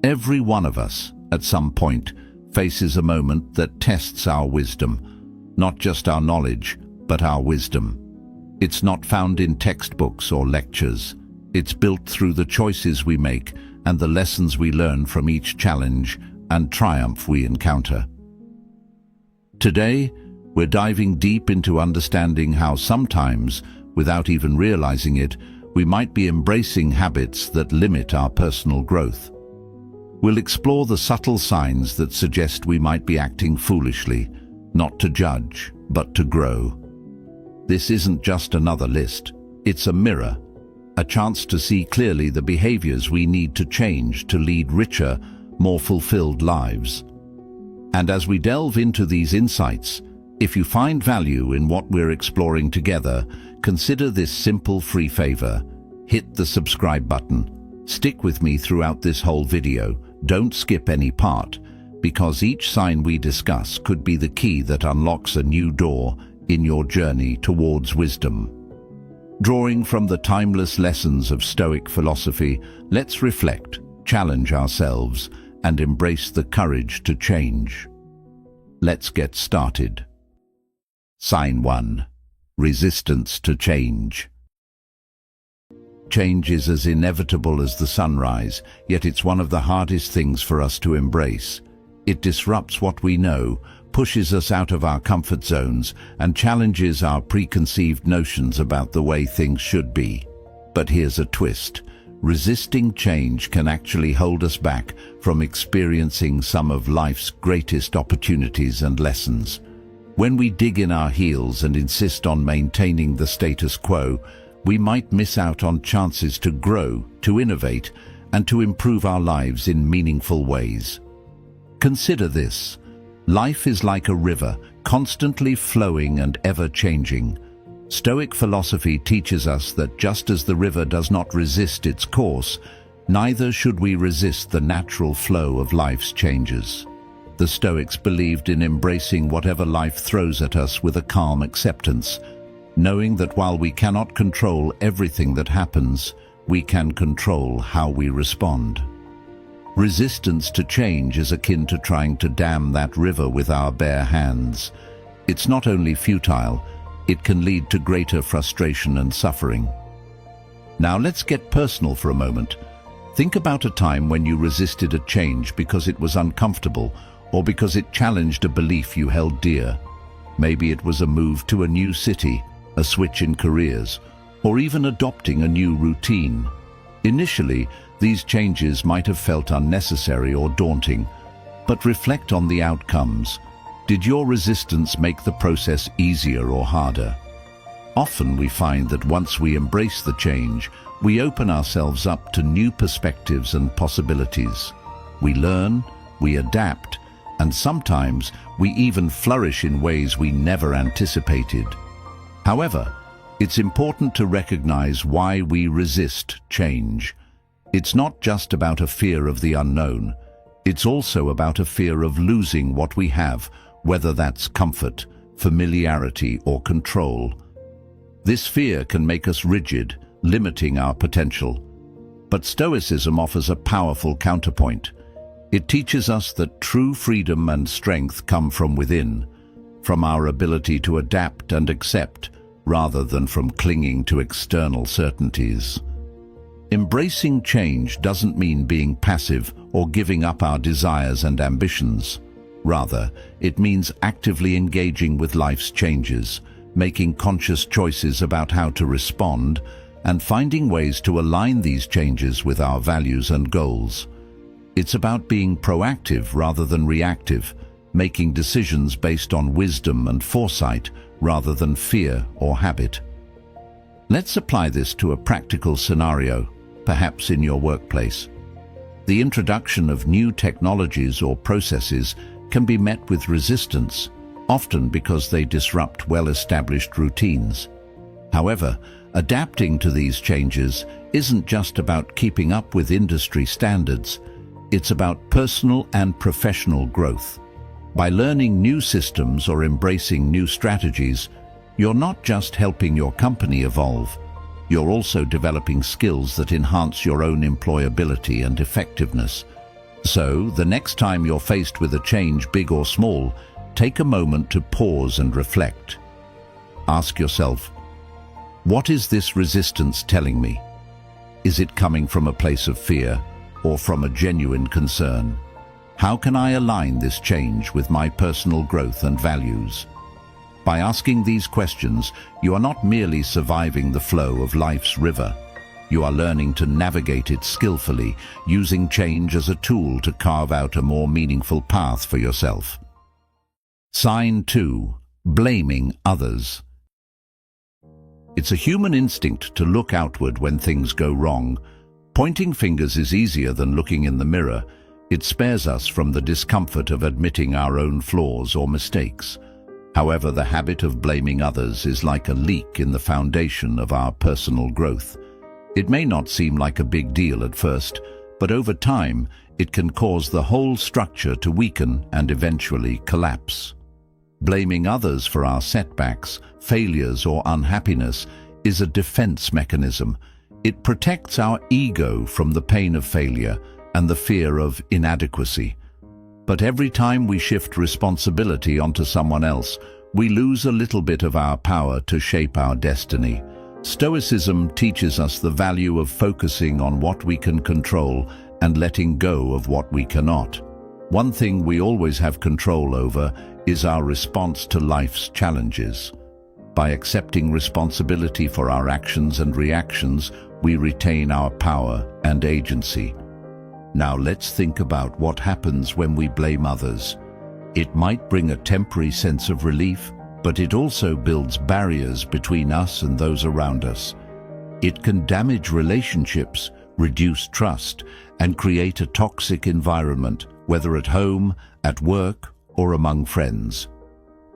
Every one of us, at some point, faces a moment that tests our wisdom, not just our knowledge, but our wisdom. It's not found in textbooks or lectures. It's built through the choices we make and the lessons we learn from each challenge and triumph we encounter. Today, we're diving deep into understanding how sometimes, without even realizing it, we might be embracing habits that limit our personal growth. We'll explore the subtle signs that suggest we might be acting foolishly, not to judge, but to grow. This isn't just another list. It's a mirror, a chance to see clearly the behaviors we need to change to lead richer, more fulfilled lives. And as we delve into these insights, if you find value in what we're exploring together, consider this simple free favor. Hit the subscribe button. Stick with me throughout this whole video. Don't skip any part, because each sign we discuss could be the key that unlocks a new door in your journey towards wisdom. Drawing from the timeless lessons of Stoic philosophy, let's reflect, challenge ourselves, and embrace the courage to change. Let's get started. Sign 1. Resistance to change. Change is as inevitable as the sunrise, yet it's one of the hardest things for us to embrace. It disrupts what we know, pushes us out of our comfort zones, and challenges our preconceived notions about the way things should be. But here's a twist. Resisting change can actually hold us back from experiencing some of life's greatest opportunities and lessons. When we dig in our heels and insist on maintaining the status quo, we might miss out on chances to grow, to innovate, and to improve our lives in meaningful ways. Consider this. Life is like a river, constantly flowing and ever-changing. Stoic philosophy teaches us that just as the river does not resist its course, neither should we resist the natural flow of life's changes. The Stoics believed in embracing whatever life throws at us with a calm acceptance, knowing that while we cannot control everything that happens, we can control how we respond. Resistance to change is akin to trying to dam that river with our bare hands. It's not only futile, it can lead to greater frustration and suffering. Now let's get personal for a moment. Think about a time when you resisted a change because it was uncomfortable or because it challenged a belief you held dear. Maybe it was a move to a new city, a switch in careers, or even adopting a new routine. Initially, these changes might have felt unnecessary or daunting, but reflect on the outcomes. Did your resistance make the process easier or harder? Often we find that once we embrace the change, we open ourselves up to new perspectives and possibilities. We learn, we adapt, and sometimes we even flourish in ways we never anticipated. However, it's important to recognize why we resist change. It's not just about a fear of the unknown. It's also about a fear of losing what we have, whether that's comfort, familiarity, or control. This fear can make us rigid, limiting our potential. But Stoicism offers a powerful counterpoint. It teaches us that true freedom and strength come from within, from our ability to adapt and accept, rather than from clinging to external certainties. Embracing change doesn't mean being passive or giving up our desires and ambitions. Rather, it means actively engaging with life's changes, making conscious choices about how to respond, and finding ways to align these changes with our values and goals. It's about being proactive rather than reactive, making decisions based on wisdom and foresight rather than fear or habit. Let's apply this to a practical scenario, perhaps in your workplace. The introduction of new technologies or processes can be met with resistance, often because they disrupt well-established routines. However, adapting to these changes isn't just about keeping up with industry standards. It's about personal and professional growth. By learning new systems or embracing new strategies, you're not just helping your company evolve, you're also developing skills that enhance your own employability and effectiveness. So, the next time you're faced with a change, big or small, take a moment to pause and reflect. Ask yourself, what is this resistance telling me? Is it coming from a place of fear or from a genuine concern? How can I align this change with my personal growth and values? By asking these questions, you are not merely surviving the flow of life's river. You are learning to navigate it skillfully, using change as a tool to carve out a more meaningful path for yourself. Sign 2. Blaming others. It's a human instinct to look outward when things go wrong. Pointing fingers is easier than looking in the mirror. It spares us from the discomfort of admitting our own flaws or mistakes. However, the habit of blaming others is like a leak in the foundation of our personal growth. It may not seem like a big deal at first, but over time, it can cause the whole structure to weaken and eventually collapse. Blaming others for our setbacks, failures, or unhappiness is a defense mechanism. It protects our ego from the pain of failure and the fear of inadequacy. But every time we shift responsibility onto someone else, we lose a little bit of our power to shape our destiny. Stoicism teaches us the value of focusing on what we can control and letting go of what we cannot. One thing we always have control over is our response to life's challenges. By accepting responsibility for our actions and reactions, we retain our power and agency. Now let's think about what happens when we blame others. It might bring a temporary sense of relief, but it also builds barriers between us and those around us. It can damage relationships, reduce trust, and create a toxic environment, whether at home, at work, or among friends.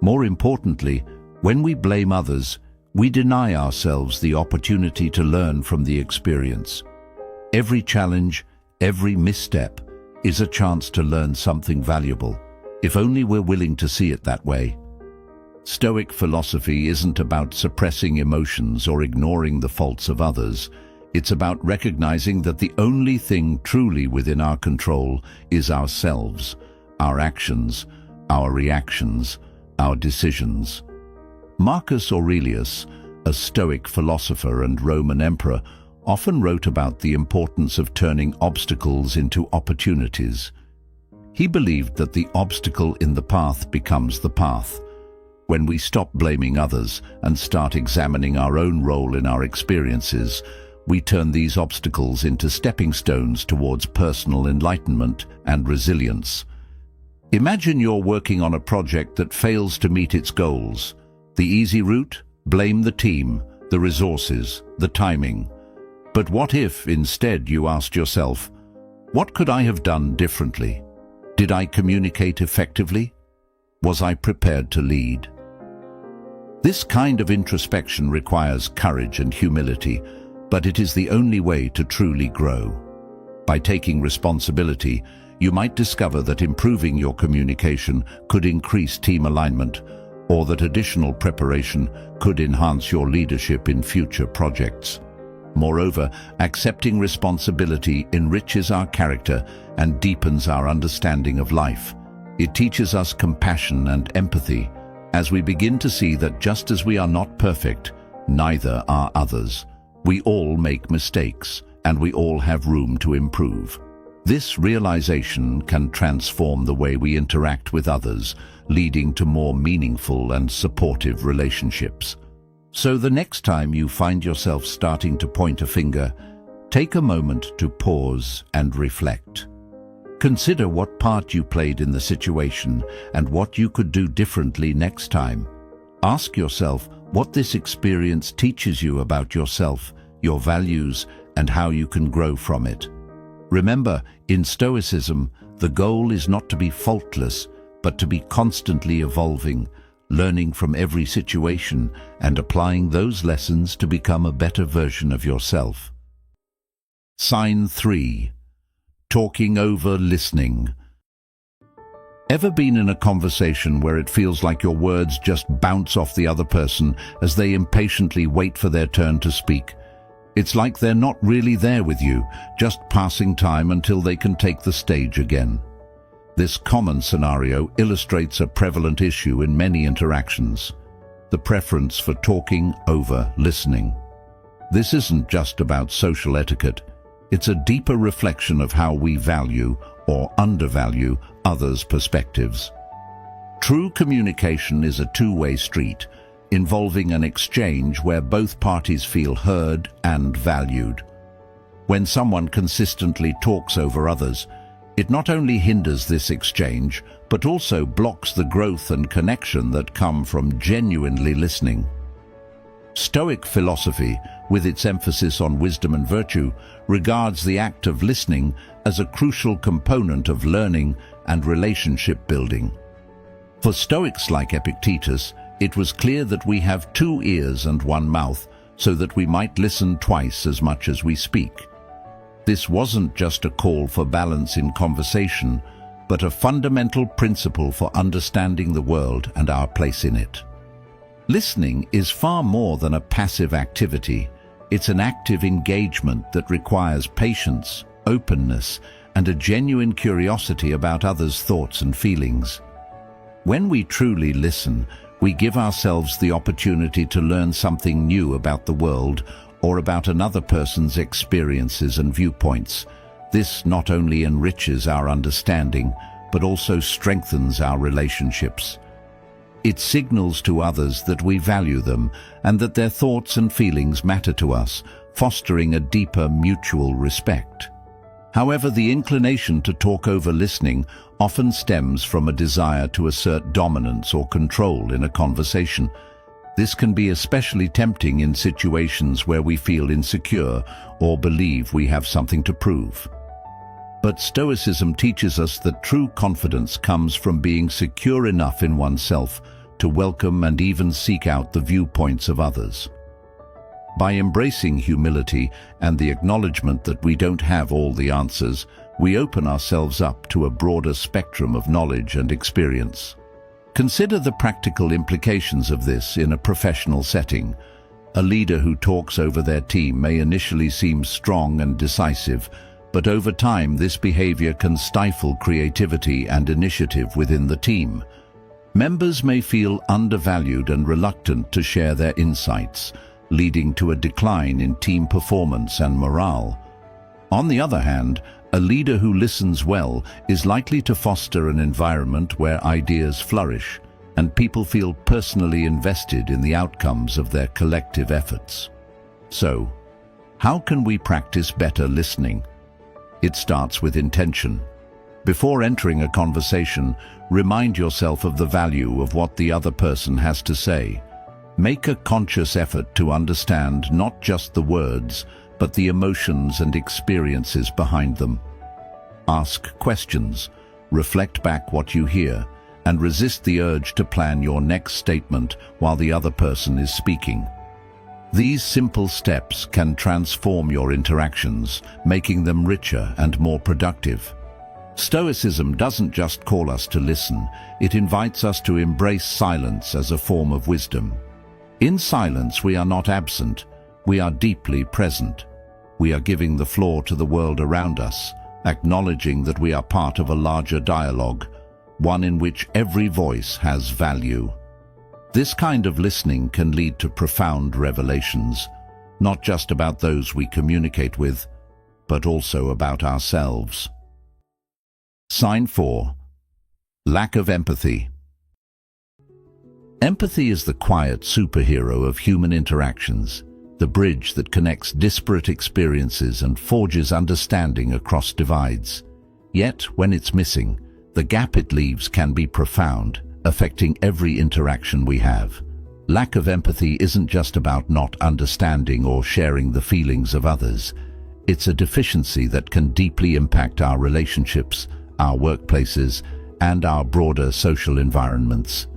More importantly, when we blame others, we deny ourselves the opportunity to learn from the experience. Every challenge, every misstep, is a chance to learn something valuable, if only we're willing to see it that way. Stoic philosophy isn't about suppressing emotions or ignoring the faults of others. It's about recognizing that the only thing truly within our control is ourselves, our actions, our reactions, our decisions. Marcus Aurelius, a Stoic philosopher and Roman emperor, often wrote about the importance of turning obstacles into opportunities. He believed that the obstacle in the path becomes the path. When we stop blaming others and start examining our own role in our experiences, we turn these obstacles into stepping stones towards personal enlightenment and resilience. Imagine you're working on a project that fails to meet its goals. The easy route? Blame the team, the resources, the timing. But what if, instead, you asked yourself, what could I have done differently? Did I communicate effectively? Was I prepared to lead? This kind of introspection requires courage and humility, but it is the only way to truly grow. By taking responsibility, you might discover that improving your communication could increase team alignment, or that additional preparation could enhance your leadership in future projects. Moreover, accepting responsibility enriches our character and deepens our understanding of life. It teaches us compassion and empathy, as we begin to see that just as we are not perfect, neither are others. We all make mistakes, and we all have room to improve. This realization can transform the way we interact with others, leading to more meaningful and supportive relationships. So the next time you find yourself starting to point a finger, take a moment to pause and reflect. Consider what part you played in the situation and what you could do differently next time. Ask yourself what this experience teaches you about yourself, your values, and how you can grow from it. Remember, in Stoicism, the goal is not to be faultless, but to be constantly evolving, learning from every situation and applying those lessons to become a better version of yourself. Sign 3. Talking over listening. Ever been in a conversation where it feels like your words just bounce off the other person as they impatiently wait for their turn to speak? It's like they're not really there with you, just passing time until they can take the stage again. This common scenario illustrates a prevalent issue in many interactions: the preference for talking over listening. This isn't just about social etiquette. It's a deeper reflection of how we value or undervalue others' perspectives. True communication is a two-way street, involving an exchange where both parties feel heard and valued. When someone consistently talks over others, it not only hinders this exchange, but also blocks the growth and connection that come from genuinely listening. Stoic philosophy, with its emphasis on wisdom and virtue, regards the act of listening as a crucial component of learning and relationship building. For Stoics like Epictetus, it was clear that we have 2 ears and 1 mouth, so that we might listen twice as much as we speak. This wasn't just a call for balance in conversation, but a fundamental principle for understanding the world and our place in it. Listening is far more than a passive activity. It's an active engagement that requires patience, openness, and a genuine curiosity about others' thoughts and feelings. When we truly listen, we give ourselves the opportunity to learn something new about the world or about another person's experiences and viewpoints. This not only enriches our understanding, but also strengthens our relationships. It signals to others that we value them and that their thoughts and feelings matter to us, fostering a deeper mutual respect. However, the inclination to talk over listening often stems from a desire to assert dominance or control in a conversation. This can be especially tempting in situations where we feel insecure or believe we have something to prove. But Stoicism teaches us that true confidence comes from being secure enough in oneself to welcome and even seek out the viewpoints of others. By embracing humility and the acknowledgement that we don't have all the answers, we open ourselves up to a broader spectrum of knowledge and experience. Consider the practical implications of this in a professional setting. A leader who talks over their team may initially seem strong and decisive, but over time this behavior can stifle creativity and initiative within the team. Members may feel undervalued and reluctant to share their insights, leading to a decline in team performance and morale. On the other hand, a leader who listens well is likely to foster an environment where ideas flourish and people feel personally invested in the outcomes of their collective efforts. So, how can we practice better listening? It starts with intention. Before entering a conversation, remind yourself of the value of what the other person has to say. Make a conscious effort to understand not just the words, but the emotions and experiences behind them. Ask questions, reflect back what you hear, and resist the urge to plan your next statement while the other person is speaking. These simple steps can transform your interactions, making them richer and more productive. Stoicism doesn't just call us to listen, it invites us to embrace silence as a form of wisdom. In silence, we are not absent, we are deeply present. We are giving the floor to the world around us, acknowledging that we are part of a larger dialogue, one in which every voice has value. This kind of listening can lead to profound revelations, not just about those we communicate with, but also about ourselves. Sign 4. Lack of empathy. Empathy is the quiet superhero of human interactions, the bridge that connects disparate experiences and forges understanding across divides. Yet, when it's missing, the gap it leaves can be profound, affecting every interaction we have. Lack of empathy isn't just about not understanding or sharing the feelings of others. It's a deficiency that can deeply impact our relationships, our workplaces, and our broader social environments.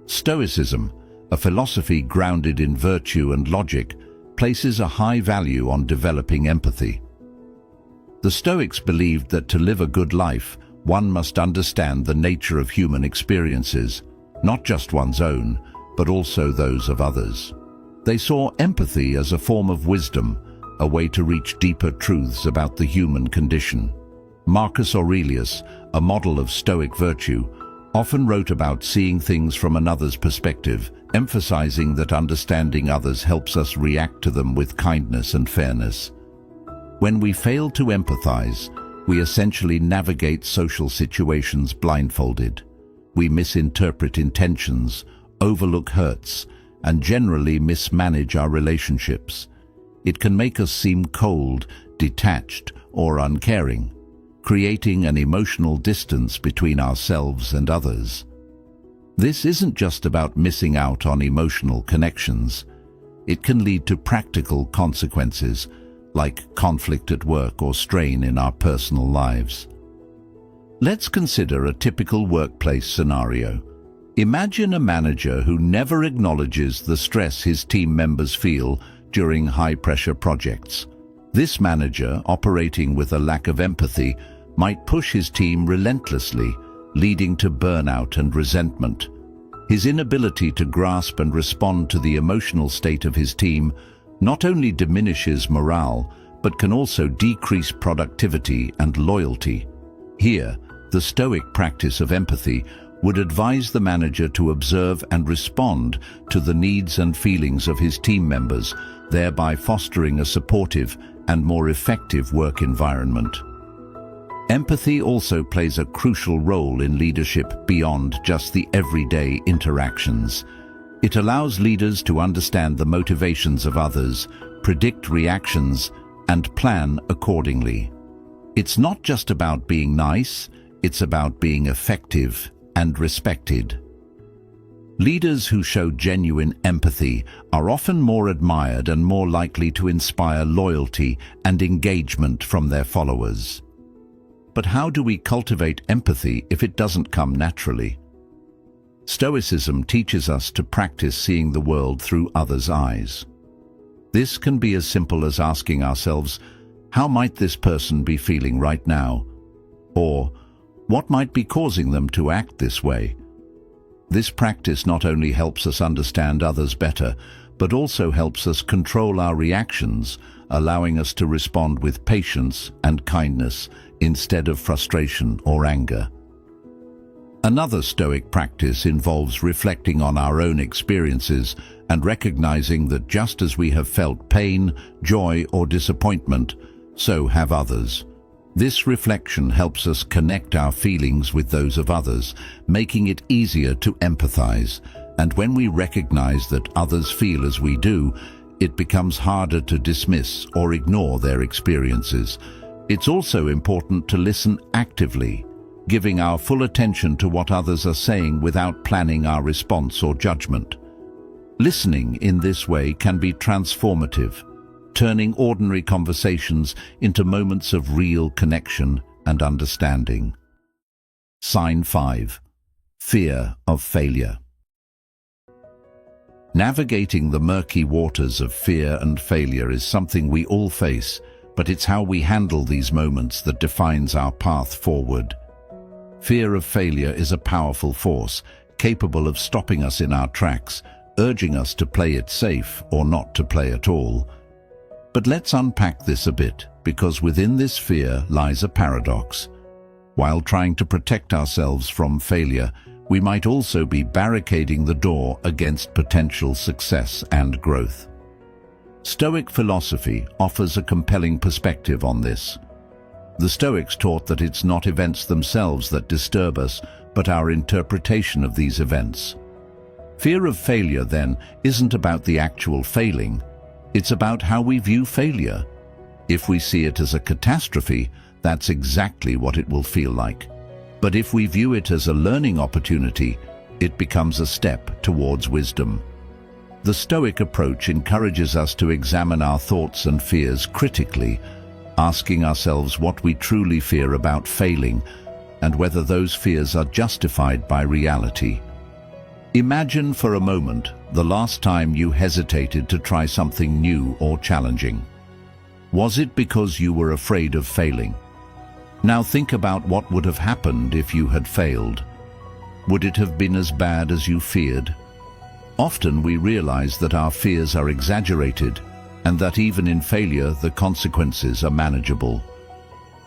Stoicism, a philosophy grounded in virtue and logic, places a high value on developing empathy. The Stoics believed that to live a good life, one must understand the nature of human experiences, not just one's own, but also those of others. They saw empathy as a form of wisdom, a way to reach deeper truths about the human condition. Marcus Aurelius, a model of Stoic virtue, often wrote about seeing things from another's perspective, emphasizing that understanding others helps us react to them with kindness and fairness. When we fail to empathize, we essentially navigate social situations blindfolded. We misinterpret intentions, overlook hurts, and generally mismanage our relationships. It can make us seem cold, detached, or uncaring, creating an emotional distance between ourselves and others. This isn't just about missing out on emotional connections. It can lead to practical consequences, like conflict at work or strain in our personal lives. Let's consider a typical workplace scenario. Imagine a manager who never acknowledges the stress his team members feel during high-pressure projects. This manager, operating with a lack of empathy, might push his team relentlessly, leading to burnout and resentment. His inability to grasp and respond to the emotional state of his team not only diminishes morale, but can also decrease productivity and loyalty. Here, the Stoic practice of empathy would advise the manager to observe and respond to the needs and feelings of his team members, thereby fostering a supportive and more effective work environment. Empathy also plays a crucial role in leadership beyond just the everyday interactions. It allows leaders to understand the motivations of others, predict reactions, and plan accordingly. It's not just about being nice, it's about being effective and respected. Leaders who show genuine empathy are often more admired and more likely to inspire loyalty and engagement from their followers. But how do we cultivate empathy if it doesn't come naturally? Stoicism teaches us to practice seeing the world through others' eyes. This can be as simple as asking ourselves, how might this person be feeling right now? Or, what might be causing them to act this way? This practice not only helps us understand others better, but also helps us control our reactions, allowing us to respond with patience and kindness instead of frustration or anger. Another Stoic practice involves reflecting on our own experiences and recognizing that just as we have felt pain, joy, or disappointment, so have others. This reflection helps us connect our feelings with those of others, making it easier to empathize. And when we recognize that others feel as we do, it becomes harder to dismiss or ignore their experiences. It's also important to listen actively, giving our full attention to what others are saying without planning our response or judgment. Listening in this way can be transformative, turning ordinary conversations into moments of real connection and understanding. Sign 5. Fear of failure. Navigating the murky waters of fear and failure is something we all face, but it's how we handle these moments that defines our path forward. Fear of failure is a powerful force, capable of stopping us in our tracks, urging us to play it safe or not to play at all. But let's unpack this a bit, because within this fear lies a paradox. While trying to protect ourselves from failure, we might also be barricading the door against potential success and growth. Stoic philosophy offers a compelling perspective on this. The Stoics taught that it's not events themselves that disturb us, but our interpretation of these events. Fear of failure, then, isn't about the actual failing. It's about how we view failure. If we see it as a catastrophe, that's exactly what it will feel like. But if we view it as a learning opportunity, it becomes a step towards wisdom. The Stoic approach encourages us to examine our thoughts and fears critically, asking ourselves what we truly fear about failing and whether those fears are justified by reality. Imagine for a moment the last time you hesitated to try something new or challenging. Was it because you were afraid of failing? Now think about what would have happened if you had failed. Would it have been as bad as you feared? Often we realize that our fears are exaggerated and that even in failure the consequences are manageable.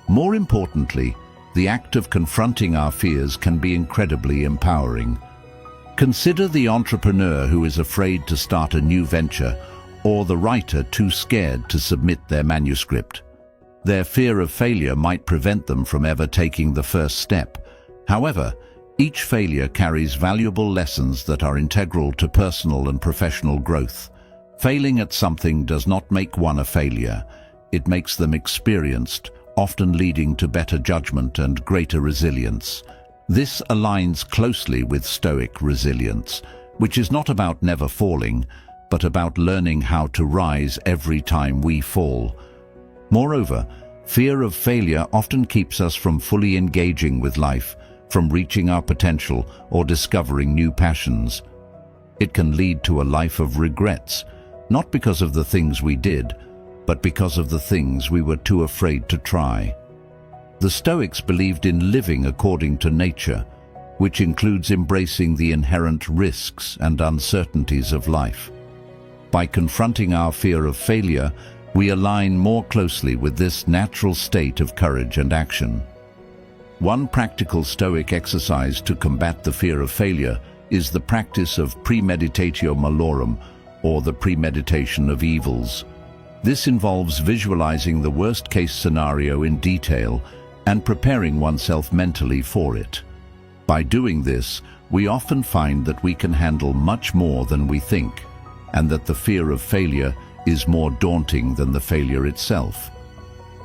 More importantly, the act of confronting our fears can be incredibly empowering. Consider the entrepreneur who is afraid to start a new venture, or the writer too scared to submit their manuscript. Their fear of failure might prevent them from ever taking the first step. However, each failure carries valuable lessons that are integral to personal and professional growth. Failing at something does not make one a failure. It makes them experienced, often leading to better judgment and greater resilience. This aligns closely with Stoic resilience, which is not about never falling, but about learning how to rise every time we fall. Moreover, fear of failure often keeps us from fully engaging with life, from reaching our potential or discovering new passions. It can lead to a life of regrets, not because of the things we did, but because of the things we were too afraid to try. The Stoics believed in living according to nature, which includes embracing the inherent risks and uncertainties of life. By confronting our fear of failure, we align more closely with this natural state of courage and action. One practical Stoic exercise to combat the fear of failure is the practice of premeditatio malorum, or the premeditation of evils. This involves visualizing the worst-case scenario in detail and preparing oneself mentally for it. By doing this, we often find that we can handle much more than we think, and that the fear of failure is more daunting than the failure itself.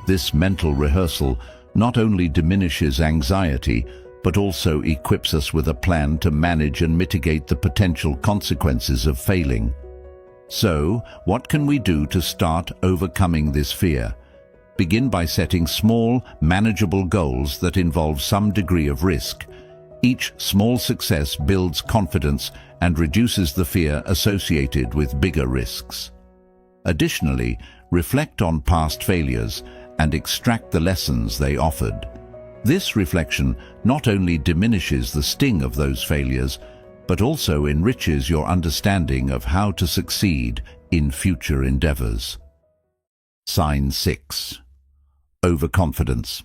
This mental rehearsal not only diminishes anxiety, but also equips us with a plan to manage and mitigate the potential consequences of failing. So, what can we do to start overcoming this fear? Begin by setting small, manageable goals that involve some degree of risk. Each small success builds confidence and reduces the fear associated with bigger risks. Additionally, reflect on past failures and extract the lessons they offered. This reflection not only diminishes the sting of those failures, but also enriches your understanding of how to succeed in future endeavors. Sign 6. Overconfidence.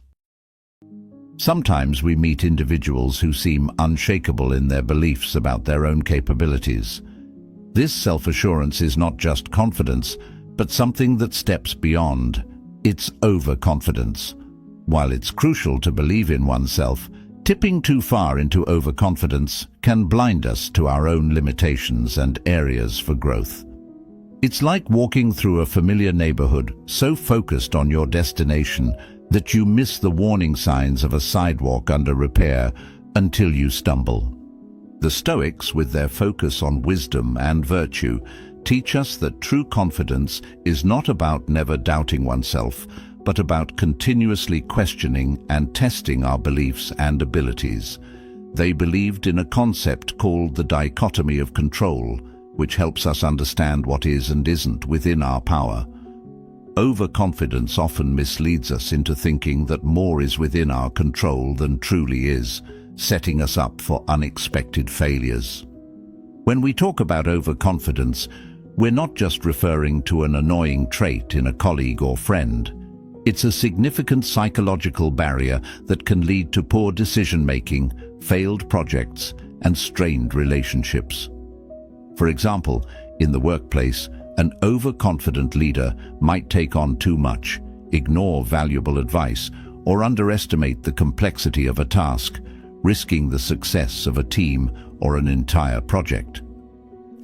Sometimes we meet individuals who seem unshakable in their beliefs about their own capabilities. This self-assurance is not just confidence, but something that steps beyond. It's overconfidence. While it's crucial to believe in oneself, tipping too far into overconfidence can blind us to our own limitations and areas for growth. It's like walking through a familiar neighborhood, so focused on your destination that you miss the warning signs of a sidewalk under repair until you stumble. The Stoics, with their focus on wisdom and virtue, teach us that true confidence is not about never doubting oneself, but about continuously questioning and testing our beliefs and abilities. They believed in a concept called the dichotomy of control, which helps us understand what is and isn't within our power. Overconfidence often misleads us into thinking that more is within our control than truly is, setting us up for unexpected failures. When we talk about overconfidence, we're not just referring to an annoying trait in a colleague or friend. It's a significant psychological barrier that can lead to poor decision-making, failed projects, and strained relationships. For example, in the workplace, an overconfident leader might take on too much, ignore valuable advice, or underestimate the complexity of a task, risking the success of a team or an entire project.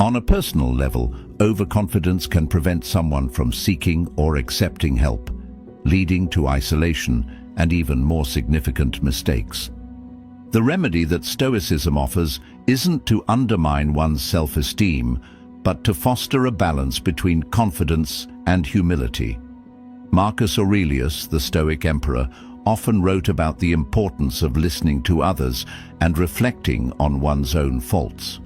On a personal level, overconfidence can prevent someone from seeking or accepting help, leading to isolation and even more significant mistakes. The remedy that Stoicism offers isn't to undermine one's self-esteem, but to foster a balance between confidence and humility. Marcus Aurelius, the Stoic emperor, often wrote about the importance of listening to others and reflecting on one's own faults.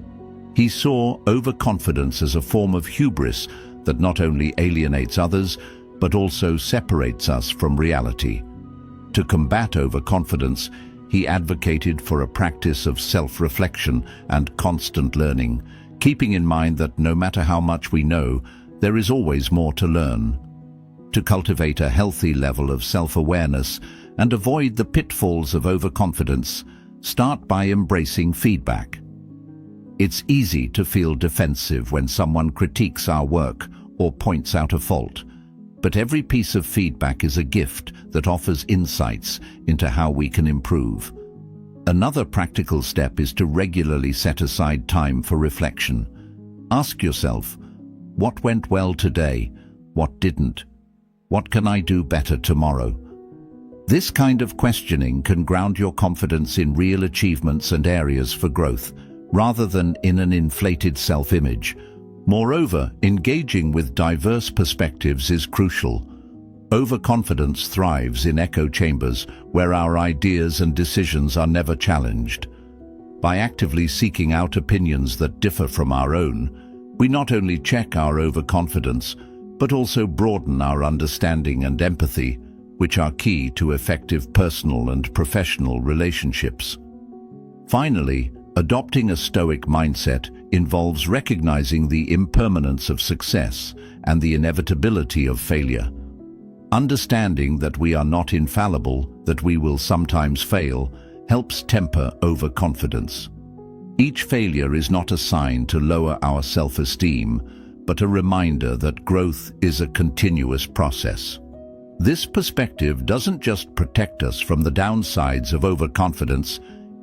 He saw overconfidence as a form of hubris that not only alienates others, but also separates us from reality. To combat overconfidence, he advocated for a practice of self-reflection and constant learning, keeping in mind that no matter how much we know, there is always more to learn. To cultivate a healthy level of self-awareness and avoid the pitfalls of overconfidence, start by embracing feedback. It's easy to feel defensive when someone critiques our work or points out a fault, but every piece of feedback is a gift that offers insights into how we can improve. Another practical step is to regularly set aside time for reflection. Ask yourself, what went well today? What didn't? What can I do better tomorrow? This kind of questioning can ground your confidence in real achievements and areas for growth, rather than in an inflated self-image. Moreover, engaging with diverse perspectives is crucial. Overconfidence thrives in echo chambers where our ideas and decisions are never challenged. By actively seeking out opinions that differ from our own, we not only check our overconfidence, but also broaden our understanding and empathy, which are key to effective personal and professional relationships. Finally, adopting a Stoic mindset involves recognizing the impermanence of success and the inevitability of failure. Understanding that we are not infallible, that we will sometimes fail, helps temper overconfidence. Each failure is not a sign to lower our self-esteem, but a reminder that growth is a continuous process. This perspective doesn't just protect us from the downsides of overconfidence,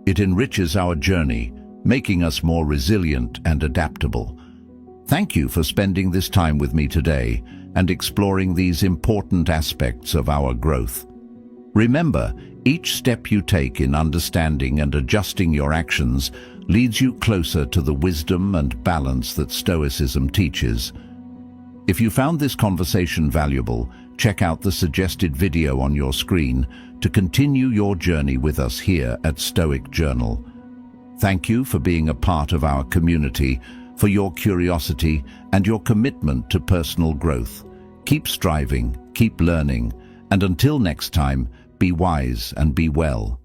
it enriches our journey, making us more resilient and adaptable. Thank you for spending this time with me today and exploring these important aspects of our growth. Remember, each step you take in understanding and adjusting your actions leads you closer to the wisdom and balance that Stoicism teaches. If you found this conversation valuable, check out the suggested video on your screen to continue your journey with us here at Stoic Journal. Thank you for being a part of our community, for your curiosity and your commitment to personal growth. Keep striving, keep learning, and until next time, be wise and be well.